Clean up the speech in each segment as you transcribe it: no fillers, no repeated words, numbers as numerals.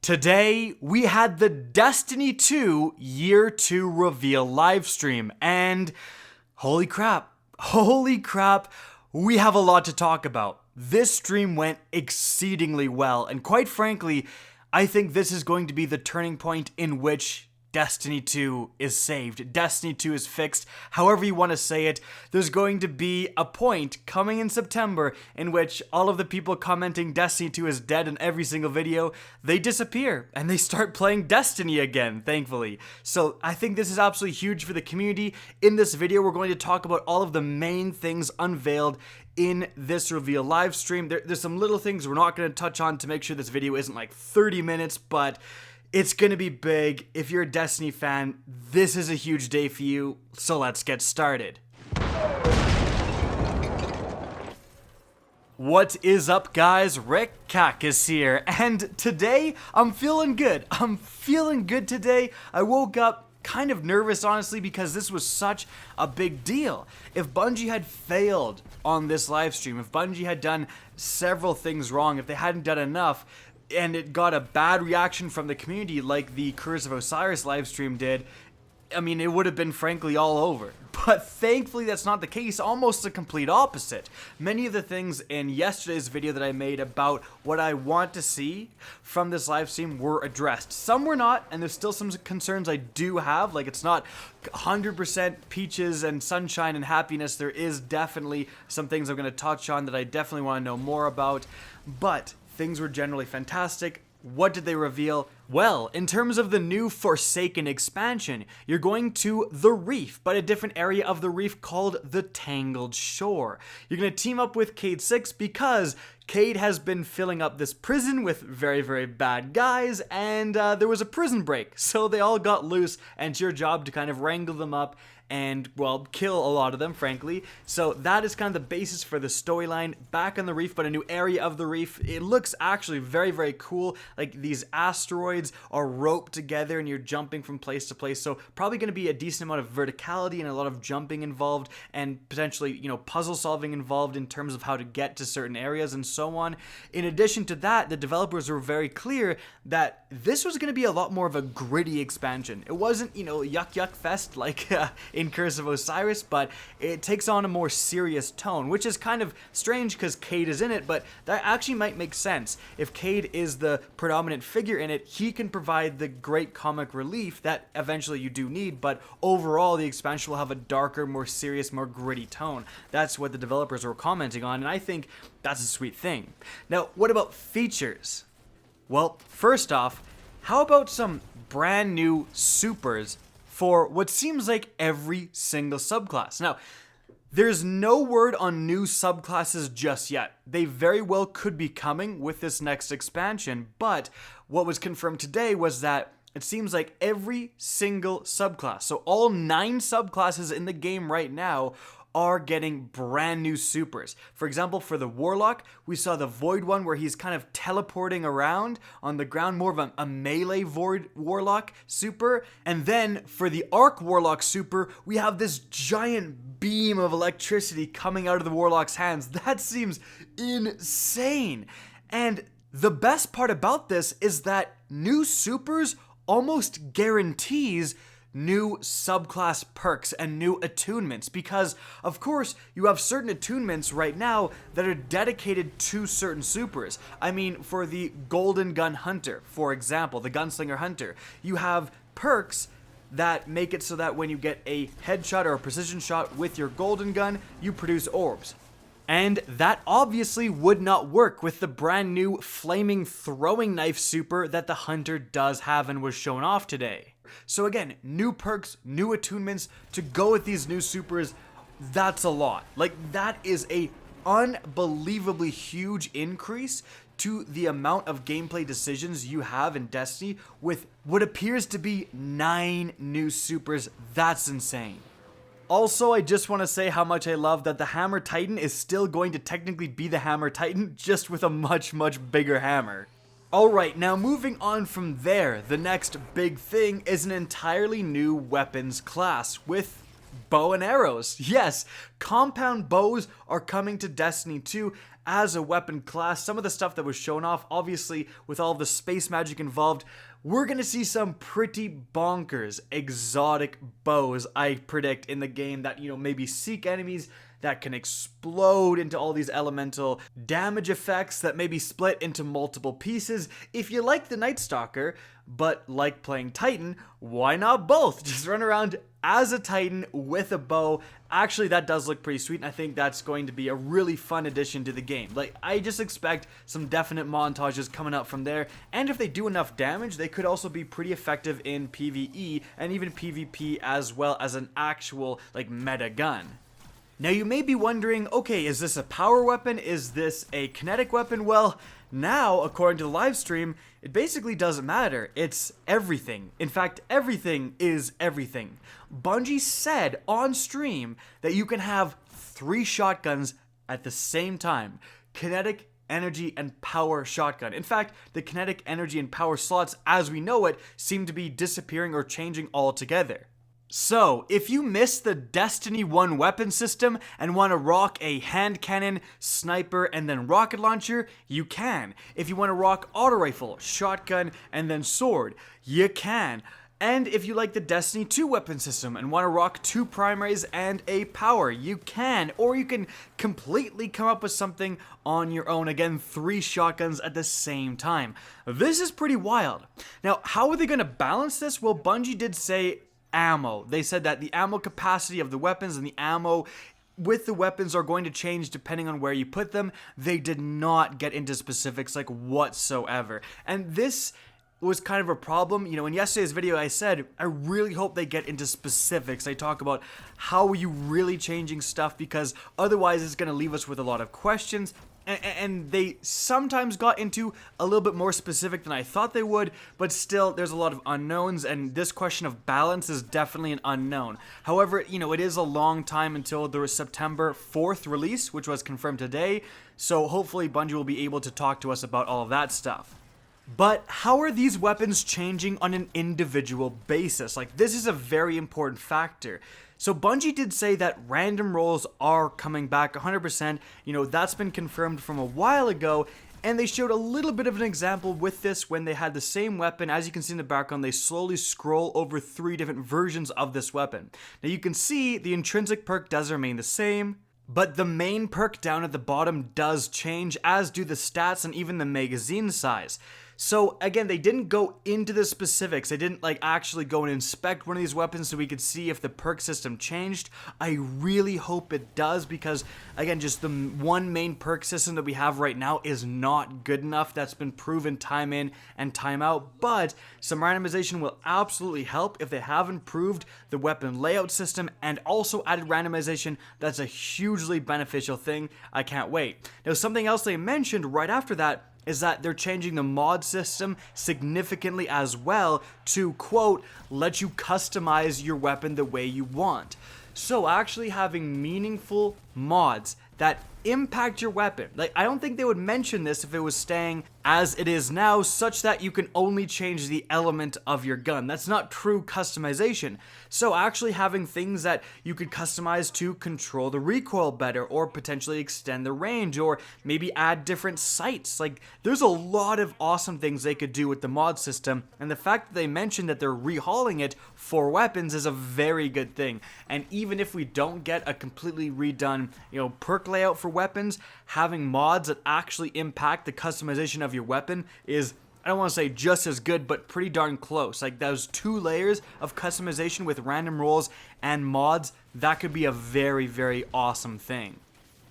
Today, we had the Destiny 2 Year 2 reveal livestream, and holy crap, we have a lot to talk about. This stream went exceedingly well, and quite frankly, I think this is going to be the turning point in which Destiny 2 is saved. Destiny 2 is fixed, however you want to say it. There's going to be a point coming in September in which all of the people commenting Destiny 2 is dead in every single video, they disappear and they start playing Destiny again, thankfully. So I think this is absolutely huge for the community. In this video, we're going to talk about all of the main things unveiled in this reveal live stream. There's some little things we're not going to touch on to make sure this video isn't like 30 minutes, but it's going to be big. If you're a Destiny fan, this is a huge day for you, so let's get started. What is up, guys? Rick Cactus here, and today I'm feeling good. I'm feeling good today. I woke up kind of nervous, honestly, because this was such a big deal. If Bungie had failed on this live stream, if Bungie had done several things wrong, if they hadn't done enough, and it got a bad reaction from the community like the Curse of Osiris livestream did, I mean, it would have been frankly all over. But thankfully that's not the case, almost the complete opposite. Many of the things in yesterday's video that I made about what I want to see from this livestream were addressed. Some were not, and there's still some concerns I do have, like it's not 100% peaches and sunshine and happiness. There is definitely some things I'm going to touch on that I definitely want to know more about, but things were generally fantastic. What did they reveal? Well, in terms of the new Forsaken expansion, you're going to the Reef, but a different area of the Reef called the Tangled Shore. You're going to team up with Cade 6 because Cade has been filling up this prison with very, very bad guys, and there was a prison break, so they all got loose, and it's your job to kind of wrangle them up and, well, kill a lot of them, frankly. So that is kind of the basis for the storyline. Back on the Reef, but a new area of the Reef. It looks actually very, very cool. Like, these asteroids are roped together and you're jumping from place to place. So probably going to be a decent amount of verticality and a lot of jumping involved, and potentially, you know, puzzle solving involved in terms of how to get to certain areas and so on. In addition to that, the developers were very clear that this was going to be a lot more of a gritty expansion. It wasn't, you know, yuck fest like in Curse of Osiris, but it takes on a more serious tone, which is kind of strange because Cade is in it, but that actually might make sense. If Cade is the predominant figure in it, he can provide the great comic relief that eventually you do need, but overall the expansion will have a darker, more serious, more gritty tone. That's what the developers were commenting on, and I think that's a sweet thing. Now, what about features? Well, first off, how about some brand new supers for what seems like every single subclass? Now, there's no word on new subclasses just yet. They very well could be coming with this next expansion, but what was confirmed today was that it seems like every single subclass, so all 9 subclasses in the game right now, are getting brand new supers. For example, for the Warlock, we saw the Void one where he's kind of teleporting around on the ground, more of a melee Void Warlock super. And then for the Arc Warlock super, we have this giant beam of electricity coming out of the Warlock's hands. That seems insane. And the best part about this is that new supers almost guarantees new subclass perks and new attunements, because of course you have certain attunements right now that are dedicated to certain supers. I mean, for the Golden Gun Hunter, for example, the Gunslinger Hunter, you have perks that make it so that when you get a headshot or a precision shot with your golden gun, you produce orbs. And that obviously would not work with the brand new Flaming Throwing Knife super that the Hunter does have and was shown off today. So again, new perks, new attunements to go with these new supers, that's a lot. Like, that is a unbelievably huge increase to the amount of gameplay decisions you have in Destiny with what appears to be 9 new supers. That's insane. Also, I just want to say how much I love that the Hammer Titan is still going to technically be the Hammer Titan, just with a much bigger hammer. Alright, now moving on from there, the next big thing is an entirely new weapons class with bow and arrows. Yes, compound bows are coming to Destiny 2 as a weapon class. Some of the stuff that was shown off, obviously with all the space magic involved, we're gonna see some pretty bonkers exotic bows, I predict, in the game that, maybe seek enemies, that can explode into all these elemental damage effects that may be split into multiple pieces. If you like the Night Stalker, but like playing Titan, why not both? Just run around as a Titan with a bow. Actually, that does look pretty sweet, and I think that's going to be a really fun addition to the game. Like, I just expect some definite montages coming up from there, and if they do enough damage, they could also be pretty effective in PvE and even PvP, as well as an actual, like, meta gun. Now you may be wondering, okay, is this a power weapon? Is this a kinetic weapon? Well, now, according to the live stream, it basically doesn't matter. It's everything. In fact, everything is everything. Bungie said on stream that you can have 3 shotguns at the same time. Kinetic, energy, and power shotgun. In fact, the kinetic, energy, and power slots, as we know it, seem to be disappearing or changing altogether. So, if you miss the Destiny 1 weapon system and want to rock a hand cannon, sniper, and then rocket launcher, you can. If you want to rock auto rifle, shotgun, and then sword, you can. And if you like the Destiny 2 weapon system and want to rock 2 primaries and a power, you can. Or you can completely come up with something on your own. Again, 3 shotguns at the same time. This is pretty wild. Now, how are they going to balance this? Well, Bungie did say ammo. They said that the ammo capacity of the weapons and the ammo with the weapons are going to change depending on where you put them. They did not get into specifics like whatsoever. And this was kind of a problem. In yesterday's video I said, I really hope they get into specifics. I talk about how are you really changing stuff, because otherwise it's going to leave us with a lot of questions. And they sometimes got into a little bit more specific than I thought they would, but still, there's a lot of unknowns, and this question of balance is definitely an unknown. However, it is a long time until the September 4th release, which was confirmed today, so hopefully Bungie will be able to talk to us about all of that stuff. But how are these weapons changing on an individual basis? Like, this is a very important factor. So Bungie did say that random rolls are coming back 100%. That's been confirmed from a while ago. And they showed a little bit of an example with this when they had the same weapon. As you can see in the background, they slowly scroll over 3 different versions of this weapon. Now you can see the intrinsic perk does remain the same, but the main perk down at the bottom does change, as do the stats and even the magazine size. So again, they didn't go into the specifics. They didn't actually go and inspect one of these weapons so we could see if the perk system changed. I really hope it does, because again, just the one main perk system that we have right now is not good enough. That's been proven time in and time out, but some randomization will absolutely help. If they have improved the weapon layout system and also added randomization, that's a hugely beneficial thing. I can't wait. Now, something else they mentioned right after that is that they're changing the mod system significantly as well to, quote, let you customize your weapon the way you want. So actually having meaningful mods that impact your weapon. I don't think they would mention this if it was staying as it is now, such that you can only change the element of your gun. That's not true customization. So actually having things that you could customize to control the recoil better, or potentially extend the range, or maybe add different sights. There's a lot of awesome things they could do with the mod system, and the fact that they mentioned that they're rehauling it for weapons is a very good thing. And even if we don't get a completely redone, perk layout for weapons, having mods that actually impact the customization of your weapon is, I don't want to say just as good, but pretty darn close. Those 2 layers of customization with random rolls and mods, that could be a very, very awesome thing.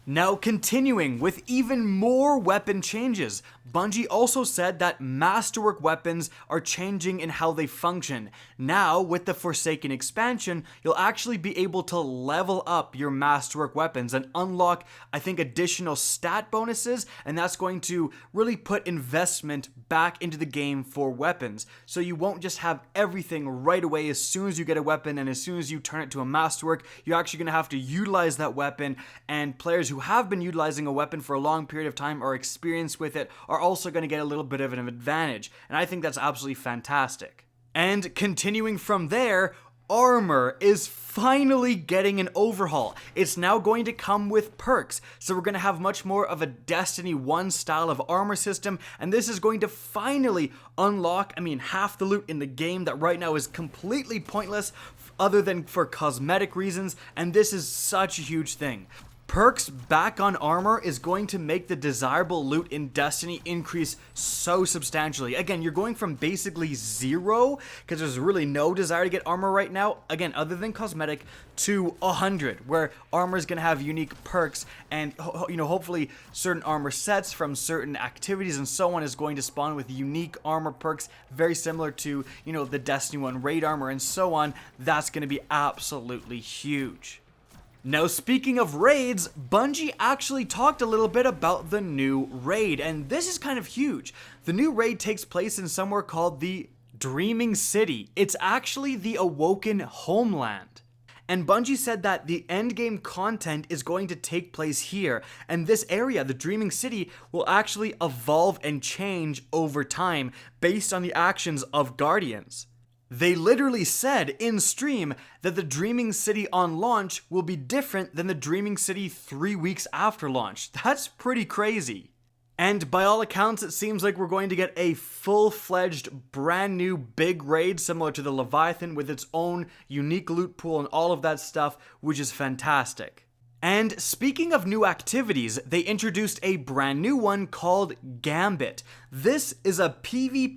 Now, continuing with even more weapon changes, Bungie also said that masterwork weapons are changing in how they function. Now, with the Forsaken expansion, you'll actually be able to level up your masterwork weapons and unlock, I think, additional stat bonuses, and that's going to really put investment back into the game for weapons. So you won't just have everything right away as soon as you get a weapon, and as soon as you turn it to a masterwork, you're actually going to have to utilize that weapon, and players who have been utilizing a weapon for a long period of time or experienced with it are also going to get a little bit of an advantage, and I think that's absolutely fantastic. And continuing from there, armor is finally getting an overhaul. It's now going to come with perks, so we're going to have much more of a Destiny 1 style of armor system, and this is going to finally unlock, half the loot in the game that right now is completely pointless other than for cosmetic reasons, and this is such a huge thing. Perks back on armor is going to make the desirable loot in Destiny increase so substantially. Again, you're going from basically 0, because there's really no desire to get armor right now, again, other than cosmetic, to 100, where armor is going to have unique perks, and hopefully certain armor sets from certain activities and so on is going to spawn with unique armor perks, very similar to, the Destiny 1 raid armor and so on. That's going to be absolutely huge. Now, speaking of raids, Bungie actually talked a little bit about the new raid, and this is kind of huge. The new raid takes place in somewhere called the Dreaming City. It's actually the Awoken Homeland. And Bungie said that the endgame content is going to take place here, and this area, the Dreaming City, will actually evolve and change over time based on the actions of Guardians. They literally said in stream that the Dreaming City on launch will be different than the Dreaming City 3 weeks after launch. That's pretty crazy. And by all accounts, it seems like we're going to get a full-fledged, brand new big raid similar to the Leviathan with its own unique loot pool and all of that stuff, which is fantastic. And speaking of new activities, they introduced a brand new one called Gambit. This is a PvP/PvE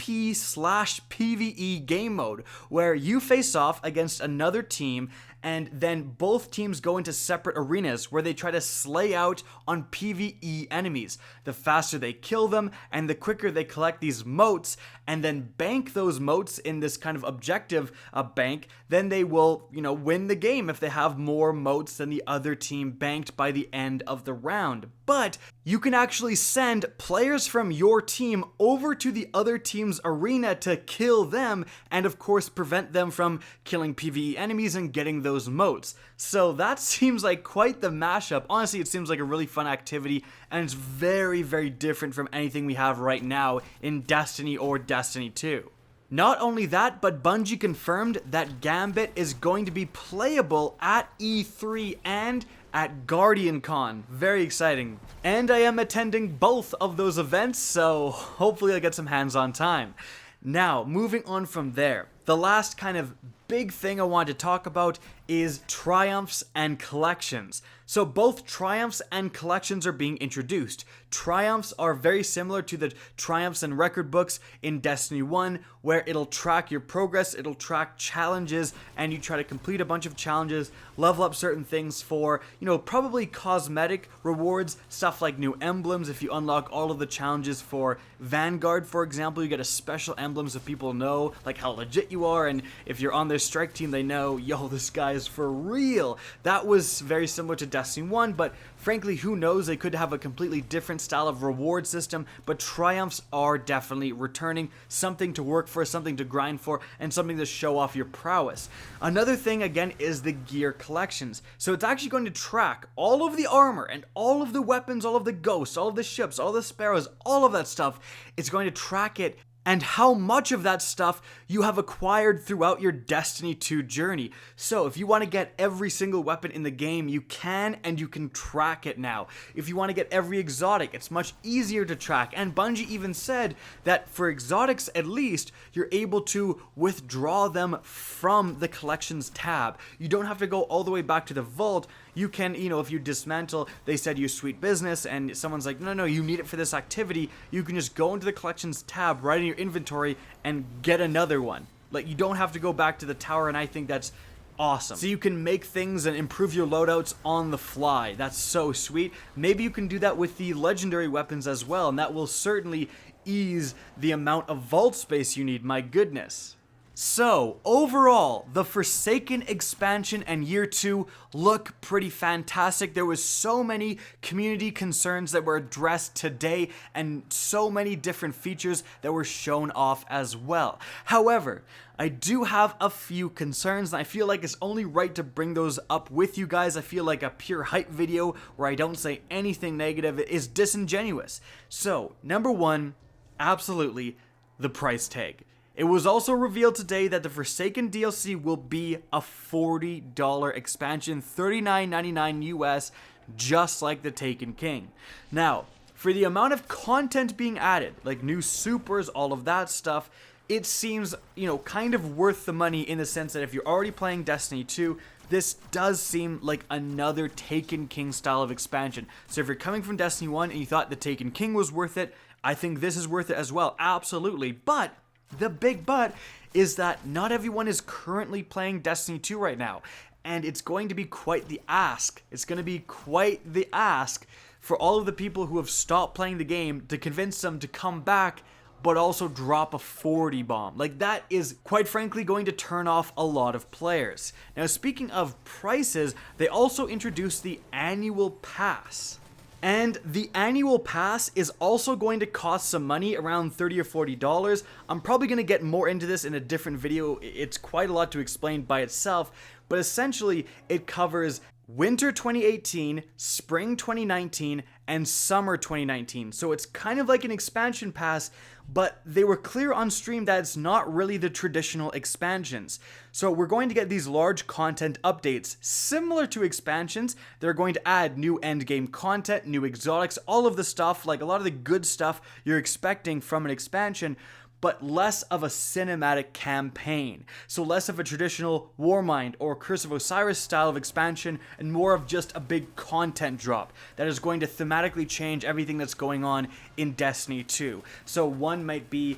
game mode where you face off against another team, and then both teams go into separate arenas where they try to slay out on PvE enemies. The faster they kill them and the quicker they collect these motes and then bank those motes in this kind of objective bank, then they will, win the game if they have more motes than the other team banked by the end of the round. But you can actually send players from your team over to the other team's arena to kill them and of course prevent them from killing PvE enemies and getting those motes. So that seems like quite the mashup. Honestly, it seems like a really fun activity, and it's very, very different from anything we have right now in Destiny or Destiny 2. Not only that, but Bungie confirmed that Gambit is going to be playable at E3 and at GuardianCon. Very exciting. And I am attending both of those events, so hopefully I'll get some hands-on time. Now, moving on from there, the last kind of big thing I want to talk about is triumphs and collections. So both triumphs and collections are being introduced. Triumphs are very similar to the triumphs and record books in Destiny 1, where it'll track your progress, it'll track challenges, and you try to complete a bunch of challenges, level up certain things for, probably cosmetic rewards, stuff like new emblems. If you unlock all of the challenges for Vanguard, for example, you get a special emblem so people know like how legit you are, and if you're on their strike team, they know, yo, this guy is for real. That was very similar to Destiny 1, but frankly, who knows, they could have a completely different style of reward system, but triumphs are definitely returning, something to work for, something to grind for, and something to show off your prowess. Another thing, again, is the gear collections. So it's actually going to track all of the armor and all of the weapons, all of the ghosts, all of the ships, all the sparrows, all of that stuff. It's going to track it and how much of that stuff you have acquired throughout your Destiny 2 journey. So if you want to get every single weapon in the game, you can, and you can track it now. If you want to get every exotic, it's much easier to track. And Bungie even said that for exotics at least, you're able to withdraw them from the collections tab. You don't have to go all the way back to the vault. You can, if you dismantle, they said you sweet business, and someone's like, no, you need it for this activity, you can just go into the collections tab right in your inventory and get another one. Like, you don't have to go back to the tower, and I think that's awesome. So you can make things and improve your loadouts on the fly. That's so sweet. Maybe you can do that with the legendary weapons as well, and that will certainly ease the amount of vault space you need. My goodness. So, overall, the Forsaken expansion and Year 2 look pretty fantastic. There was so many community concerns that were addressed today and so many different features that were shown off as well. However, I do have a few concerns, and I feel like it's only right to bring those up with you guys. I feel like a pure hype video where I don't say anything negative is disingenuous. So, number one, absolutely, the price tag. It was also revealed today that the Forsaken DLC will be a $40 expansion, $39.99 US, just like the Taken King. Now, for the amount of content being added, like new supers, all of that stuff, it seems, kind of worth the money in the sense that if you're already playing Destiny 2, this does seem like another Taken King style of expansion. So if you're coming from Destiny 1 and you thought the Taken King was worth it, I think this is worth it as well, absolutely. But the big but is that not everyone is currently playing Destiny 2 right now, and it's going to be quite the ask. It's going to be quite the ask for all of the people who have stopped playing the game to convince them to come back, but also drop a 40 bomb. Like, that is, quite frankly, going to turn off a lot of players. Now, speaking of prices, they also introduced the annual pass. And the annual pass is also going to cost some money, around $30 or $40. I'm probably going to get more into this in a different video. It's quite a lot to explain by itself, but essentially it covers Winter 2018, Spring 2019, and Summer 2019. So it's kind of like an expansion pass, but they were clear on stream that it's not really the traditional expansions. So we're going to get these large content updates. Similar to expansions, they're going to add new endgame content, new exotics, all of the stuff, like a lot of the good stuff you're expecting from an expansion, but less of a cinematic campaign. So less of a traditional Warmind or Curse of Osiris style of expansion, and more of just a big content drop that is going to thematically change everything that's going on in Destiny 2. So one might be,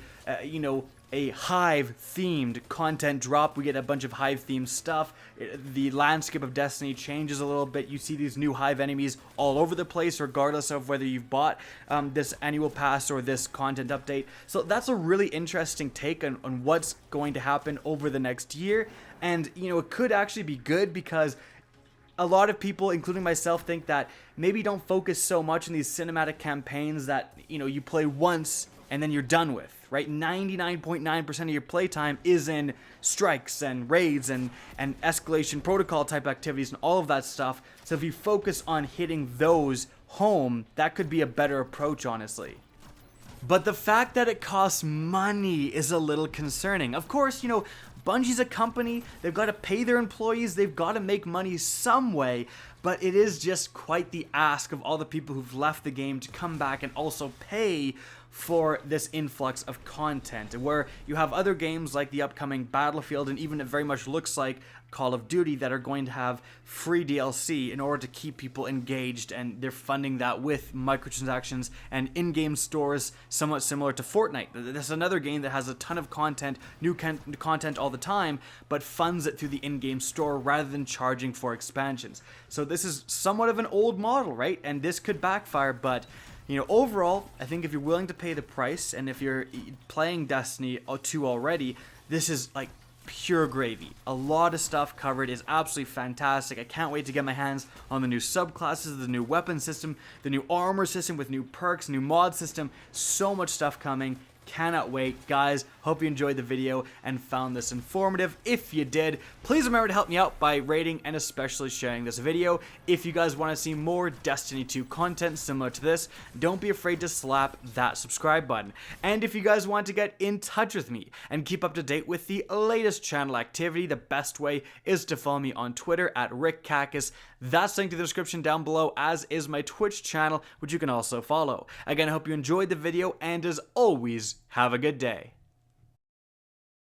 a Hive-themed content drop. We get a bunch of Hive-themed stuff. The landscape of Destiny changes a little bit. You see these new Hive enemies all over the place, regardless of whether you've bought this annual pass or this content update. So that's a really interesting take on what's going to happen over the next year. And, it could actually be good because a lot of people, including myself, think that maybe don't focus so much on these cinematic campaigns that, you play once and then you're done with, right? 99.9% of your playtime is in strikes and raids and escalation protocol type activities and all of that stuff. So if you focus on hitting those home, that could be a better approach, honestly. But the fact that it costs money is a little concerning. Of course, Bungie's a company, they've got to pay their employees, they've got to make money some way, but it is just quite the ask of all the people who've left the game to come back and also pay for this influx of content, where you have other games like the upcoming Battlefield, and even it very much looks like Call of Duty, that are going to have free DLC in order to keep people engaged, and they're funding that with microtransactions and in-game stores, somewhat similar to Fortnite. This is another game that has a ton of content, new content all the time, but funds it through the in-game store rather than charging for expansions. So this is somewhat of an old model, right? And this could backfire, but overall, I think if you're willing to pay the price, and if you're playing Destiny 2 already, this is like pure gravy. A lot of stuff covered, is absolutely fantastic. I can't wait to get my hands on the new subclasses, the new weapon system, the new armor system with new perks, new mod system. So much stuff coming. Cannot wait. Guys, hope you enjoyed the video and found this informative. If you did, please remember to help me out by rating and especially sharing this video. If you guys want to see more Destiny 2 content similar to this, don't be afraid to slap that subscribe button. And if you guys want to get in touch with me and keep up to date with the latest channel activity, the best way is to follow me on Twitter at RickCacus. That's linked to the description down below, as is my Twitch channel, which you can also follow. Again, I hope you enjoyed the video, and as always, have a good day.